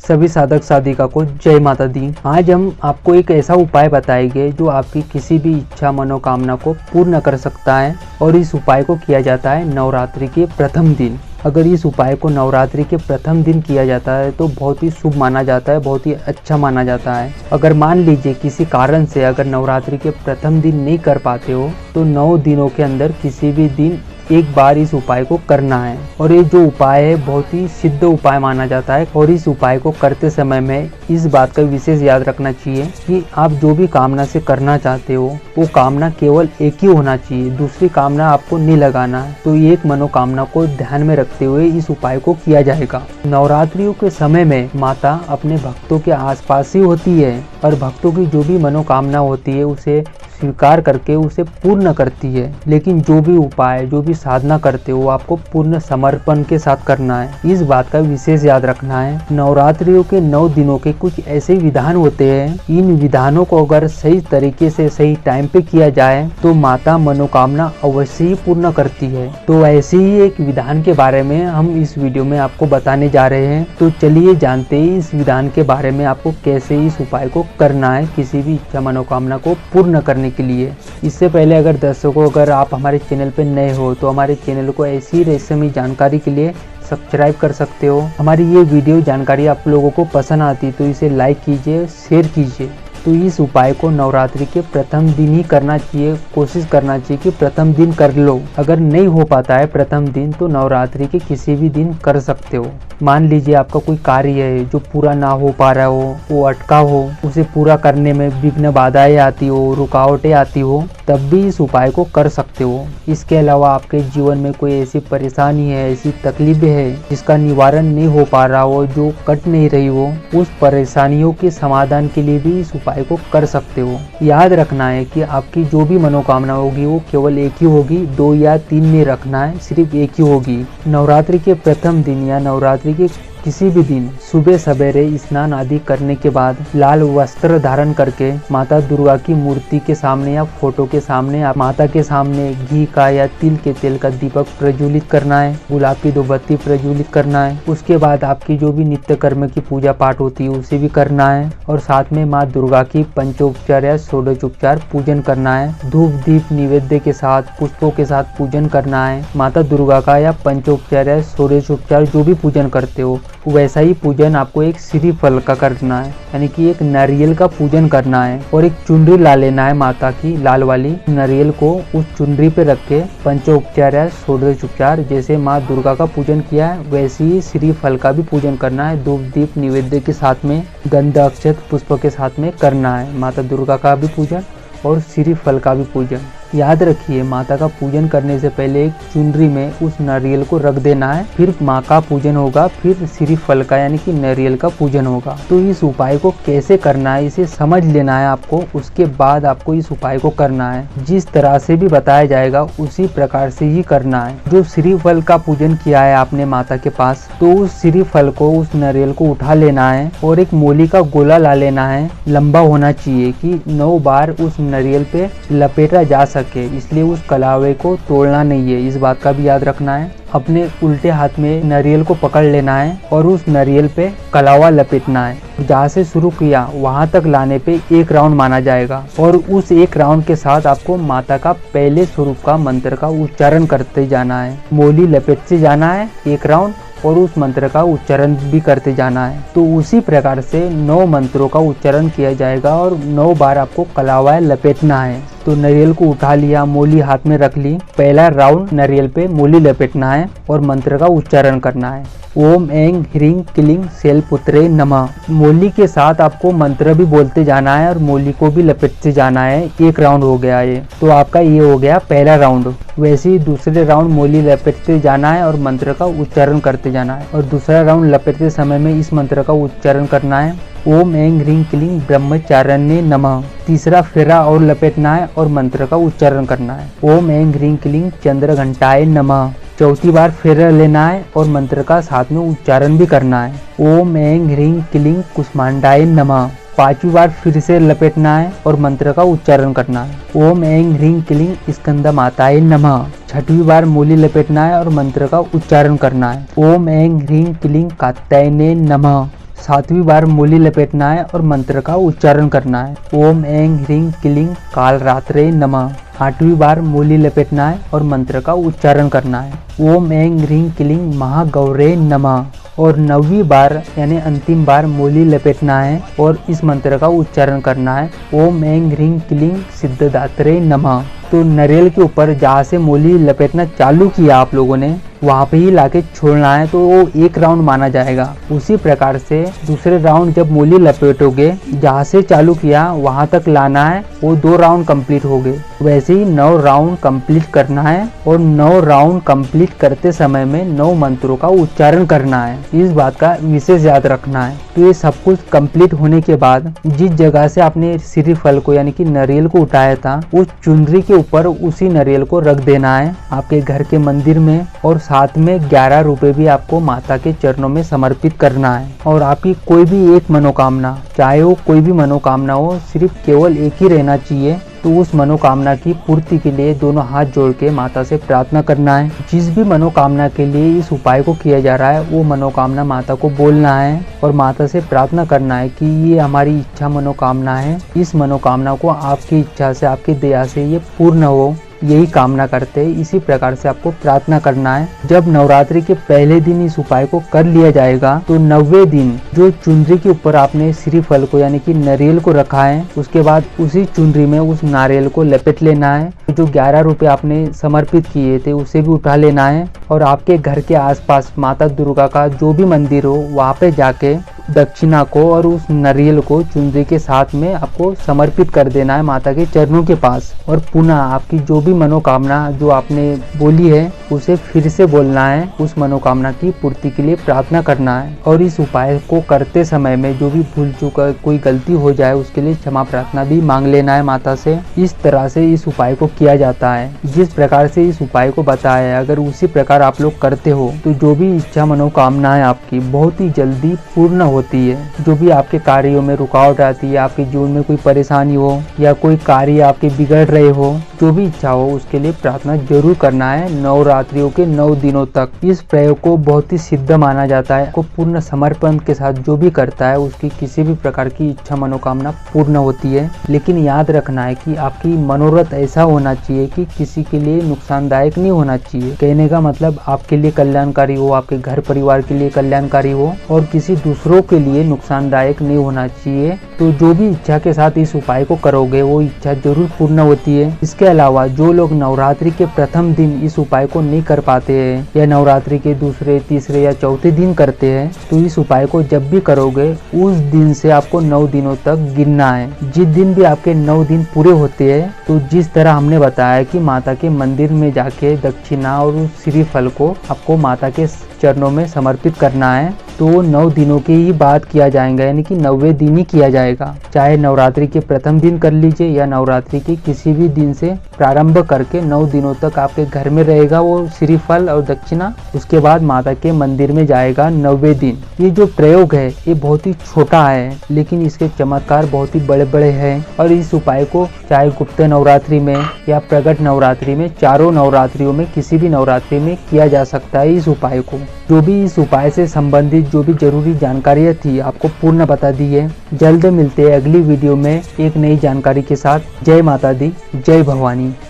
सभी साधक साधिका को जय माता दी। आज हम आपको एक ऐसा उपाय बताएंगे जो आपकी किसी भी इच्छा मनोकामना को पूर्ण कर सकता है और इस उपाय को किया जाता है नवरात्रि के प्रथम दिन। अगर इस उपाय को नवरात्रि के प्रथम दिन किया जाता है तो बहुत ही शुभ माना जाता है, बहुत ही अच्छा माना जाता है। अगर मान लीजिए किसी कारण से अगर नवरात्रि के प्रथम दिन नहीं कर पाते हो तो 9 दिनों के अंदर किसी भी दिन एक बार इस उपाय को करना है। और ये जो उपाय है बहुत ही सिद्ध उपाय माना जाता है और इस उपाय को करते समय में इस बात का विशेष याद रखना चाहिए कि आप जो भी कामना से करना चाहते हो वो कामना केवल एक ही होना चाहिए, दूसरी कामना आपको नहीं लगाना है। तो एक मनोकामना को ध्यान में रखते हुए इस उपाय को किया जाएगा। नवरात्रियों के समय में माता अपने भक्तों के आसपास ही होती है और भक्तों की जो भी मनोकामना होती है उसे स्वीकार करके उसे पूर्ण करती है। लेकिन जो भी उपाय जो भी साधना करते हो आपको पूर्ण समर्पण के साथ करना है, इस बात का विशेष याद रखना है। नवरात्रियों के 9 दिनों के कुछ ऐसे विधान होते हैं, इन विधानों को अगर सही तरीके से सही टाइम पे किया जाए तो माता मनोकामना अवश्य ही पूर्ण करती है। तो ऐसे ही एक विधान के बारे में हम इस वीडियो में आपको बताने जा रहे हैं। तो चलिए जानते हैं इस विधान के बारे में, आपको कैसे इस उपाय को करना है किसी भी इच्छा मनोकामना को पूर्ण करने के लिए। इससे पहले अगर दर्शकों अगर आप हमारे चैनल पे नए हो तो हमारे चैनल को ऐसी रहस्यमयी जानकारी के लिए सब्सक्राइब कर सकते हो। हमारी ये वीडियो जानकारी आप लोगों को पसंद आती तो इसे लाइक कीजिए, शेयर कीजिए। तो इस उपाय को नवरात्रि के प्रथम दिन ही करना चाहिए, कोशिश करना चाहिए कि प्रथम दिन कर लो। अगर नहीं हो पाता है प्रथम दिन तो नवरात्रि के किसी भी दिन कर सकते हो। मान लीजिए आपका कोई कार्य है जो पूरा ना हो पा रहा हो, वो अटका हो, उसे पूरा करने में विघ्न बाधाएं आती हो, रुकावटें आती हो, तब भी इस उपाय को कर सकते हो। इसके अलावा आपके जीवन में कोई ऐसी परेशानी है, ऐसी तकलीफें है जिसका निवारण नहीं हो पा रहा हो, जो कट नहीं रही हो, उस परेशानियों के समाधान के लिए भी इस उपाय को कर सकते हो। याद रखना है कि आपकी जो भी मनोकामना होगी वो केवल एक ही होगी, 2 या 3 नहीं रखना है, सिर्फ एक ही होगी। नवरात्रि के प्रथम दिन या नवरात्रि के किसी भी दिन सुबह सवेरे स्नान आदि करने के बाद लाल वस्त्र धारण करके माता दुर्गा की मूर्ति के सामने या फोटो के सामने आप माता के सामने घी का या तिल के तेल का दीपक प्रज्वलित करना है, गुलाब की 2 बत्ती प्रज्वलित करना है। उसके बाद आपकी जो भी नित्य कर्म की पूजा पाठ होती है उसे भी करना है और साथ में माँ दुर्गा की पंचोपचार या षोडशोपचार पूजन करना है। धूप दीप निवेद्य के साथ पुष्पों के साथ पूजन करना है। माता दुर्गा का या पंचोपचार या षोडशोपचार जो भी पूजन करते हो वैसा ही पूजन आपको एक श्रीफल का करना है, यानी कि एक नारियल का पूजन करना है और एक चुनरी ला लेना है माता की लाल वाली। नारियल को उस चुनरी पे रख के पंचोपचार या षोडशोपचार जैसे माँ दुर्गा का पूजन किया है वैसे ही श्रीफल का भी पूजन करना है। धूप दीप निवेद्य के साथ में गंध अक्षत पुष्प के साथ में करना है माता दुर्गा का भी पूजन और श्रीफल का भी पूजन। याद रखिए माता का पूजन करने से पहले एक चुनरी में उस नारियल को रख देना है, फिर माँ का पूजन होगा, फिर श्रीफल का यानी कि नारियल का पूजन होगा। तो इस उपाय को कैसे करना है इसे समझ लेना है आपको, उसके बाद आपको इस उपाय को करना है। जिस तरह से भी बताया जाएगा उसी प्रकार से ही करना है। जो श्रीफल का पूजन किया है आपने माता के पास तो उस श्रीफल को उस नारियल को उठा लेना है और एक मोली का गोला ला लेना है, लंबा होना चाहिए कि 9 बार उस नारियल पे लपेटा जा सके, इसलिए उस कलावे को तोड़ना नहीं है, इस बात का भी याद रखना है। अपने उल्टे हाथ में नारियल को पकड़ लेना है और उस नारियल पे कलावा लपेटना है। जहाँ से शुरू किया वहां तक लाने पे 1 राउंड माना जाएगा और उस 1 राउंड के साथ आपको माता का पहले स्वरूप का मंत्र का उच्चारण करते जाना है। मोली लपेटते जाना है 1 राउंड और उस मंत्र का उच्चारण भी करते जाना है। तो उसी प्रकार से 9 मंत्रों का उच्चारण किया जाएगा और 9 बार आपको कलावा लपेटना है। तो नारियल को उठा लिया, मोली हाथ में रख ली, पहला राउंड नारियल पे मोली लपेटना है और मंत्र का उच्चारण करना है। ओम ऐं ह्रीं क्लीं शैलपुत्रे नमः। मोली के साथ आपको मंत्र भी बोलते जाना है और मोली को भी लपेटते जाना है। 1 राउंड हो गया ये, तो आपका ये हो गया पहला राउंड। वैसे ही दूसरे राउंड मोली लपेटते जाना है और मंत्र का उच्चारण करते जाना है और दूसरा राउंड लपेटते समय में इस मंत्र का उच्चारण करना है, ओम ऐं ह्रीं क्लीं ब्रह्मचारिण्ये नमः। तीसरा फेरा और लपेटना है और मंत्र का उच्चारण करना है, ओम ऐं ह्रीं क्लीं चंद्रघंटाय नमः। चौथी बार फेरा लेना है और मंत्र का साथ में उच्चारण भी करना है, ओम ऐं ह्रीं क्लीं कुष्मांडाय नमः। 5वीं बार फिर से लपेटना है और मंत्र का उच्चारण करना है। ओम ऐं ह्रीं क्लीं स्कंदमाताय नमः। 6वीं बार मूली लपेटना है और मंत्र का उच्चारण करना है। ओम ऐं ह्रीं क्लीं कात्यायने नमः। 7वीं बार मूली लपेटना है और मंत्र का उच्चारण करना है। ओम ऐं ह्रीं क्लीं कालरात्रे नमः। 8वीं बार मूली लपेटना है और मंत्र का उच्चारण करना है। ओम ऐं ह्रीं क्लीं महागौरे नमः। और 9वीं बार यानी अंतिम बार मूली लपेटना है और इस मंत्र का उच्चारण करना है। ओम ऐं ह्रीं क्लीं सिद्धदात्रे नमः। तो नारियल के ऊपर जहाँ से मूली लपेटना चालू किया आप लोगों ने वहाँ पे ही लाके छोड़ना है, तो वो एक राउंड माना जाएगा। उसी प्रकार से दूसरे राउंड जब मूली लपेटोगे जहाँ से चालू किया वहाँ तक लाना है, वो 2 राउंड कंप्लीट हो गए। वैसे ही 9 राउंड कंप्लीट करना है और 9 राउंड कंप्लीट करते समय में 9 मंत्रों का उच्चारण करना है। इस बात का विशेष याद रखना है। तो ये सब कुछ कंप्लीट होने के बाद जिस जगह से आपने श्रीफल को यानी कि नारियल को उठाया था उस चुनरी के ऊपर उसी नारियल को रख देना है आपके घर के मंदिर में, और साथ में 11 रुपए भी आपको माता के चरणों में समर्पित करना है। और आपकी कोई भी एक मनोकामना, चाहे वो कोई भी मनोकामना हो, सिर्फ केवल एक ही रहना चाहिए। तो उस मनोकामना की पूर्ति के लिए दोनों हाथ जोड़ के माता से प्रार्थना करना है। जिस भी मनोकामना के लिए इस उपाय को किया जा रहा है वो मनोकामना माता को बोलना है और माता से प्रार्थना करना है कि ये हमारी इच्छा मनोकामना है, इस मनोकामना को आपकी इच्छा से, आपकी दया से ये पूर्ण हो, यही कामना करते हैं। इसी प्रकार से आपको प्रार्थना करना है। जब नवरात्रि के पहले दिन इस उपाय को कर लिया जाएगा तो 90वें दिन जो चुनरी के ऊपर आपने श्रीफल को यानी कि नारियल को रखा है, उसके बाद उसी चुनरी में उस नारियल को लपेट लेना है। जो 11 रुपए आपने समर्पित किए थे उसे भी उठा लेना है और आपके घर के आसपास माता दुर्गा का जो भी मंदिर हो वहाँ पे जाके दक्षिणा को और उस नारियल को चुनरी के साथ में आपको समर्पित कर देना है माता के चरणों के पास। और पुनः आपकी जो भी मनोकामना जो आपने बोली है उसे फिर से बोलना है, उस मनोकामना की पूर्ति के लिए प्रार्थना करना है। और इस उपाय को करते समय में जो भी भूल चूक कोई गलती हो जाए उसके लिए क्षमा प्रार्थना भी मांग लेना है माता से। इस तरह से इस उपाय को किया जाता है। जिस प्रकार से इस उपाय को बताया है, अगर उसी प्रकार आप लोग करते हो तो जो भी इच्छा मनोकामना है आपकी बहुत ही जल्दी पूर्ण होती है। जो भी आपके कार्यों में रुकावट आती है, आपके जीवन में कोई परेशानी हो या कोई कार्य आपके बिगड़ रहे हो, जो भी इच्छा हो उसके लिए प्रार्थना जरूर करना है नवरात्रियों के 9 दिनों तक। इस प्रयोग को बहुत ही सिद्ध माना जाता है। को पूर्ण समर्पण के साथ जो भी करता है उसकी किसी भी प्रकार की इच्छा मनोकामना पूर्ण होती है। लेकिन याद रखना है कि आपकी मनोरथ ऐसा होना चाहिए कि किसी के लिए नुकसानदायक नहीं होना चाहिए। कहने का मतलब आपके लिए कल्याणकारी हो, आपके घर परिवार के लिए कल्याणकारी हो और किसी दूसरों के लिए नुकसानदायक नहीं होना चाहिए। तो जो भी इच्छा के साथ इस उपाय को करोगे वो इच्छा जरूर पूर्ण होती है। इसके अलावा जो लोग नवरात्रि के प्रथम दिन इस उपाय को नहीं कर पाते हैं या नवरात्रि के दूसरे, तीसरे या चौथे दिन करते हैं, तो इस उपाय को जब भी करोगे उस दिन से आपको 9 दिनों तक गिनना है। जिस दिन भी आपके 9 दिन पूरे होते हैं तो जिस तरह हमने बताया कि माता के मंदिर में जाके दक्षिणा और उस श्रीफल को आपको माता के चरणों में समर्पित करना है, तो 9 दिनों के ही बाद किया जाएगा, यानी कि 9वें दिन ही किया जाएगा। चाहे नवरात्रि के प्रथम दिन कर लीजिए या नवरात्रि के किसी भी दिन से प्रारंभ करके 9 दिनों तक आपके घर में रहेगा वो श्रीफल और दक्षिणा। उसके बाद माता के मंदिर में जाएगा 9वें दिन। ये जो प्रयोग है ये बहुत ही छोटा है लेकिन इसके चमत्कार बहुत ही बड़े बड़े हैं। और इस उपाय को चाहे गुप्त नवरात्रि में या प्रगट नवरात्रि में, चारों नवरात्रियों में किसी भी नवरात्रि में किया जा सकता है इस उपाय को। जो भी इस उपाय से संबंधित जो भी जरूरी जानकारियाँ थी आपको पूर्ण बता दी है। जल्द मिलते हैं अगली वीडियो में एक नई जानकारी के साथ। जय माता दी, जय भवानी।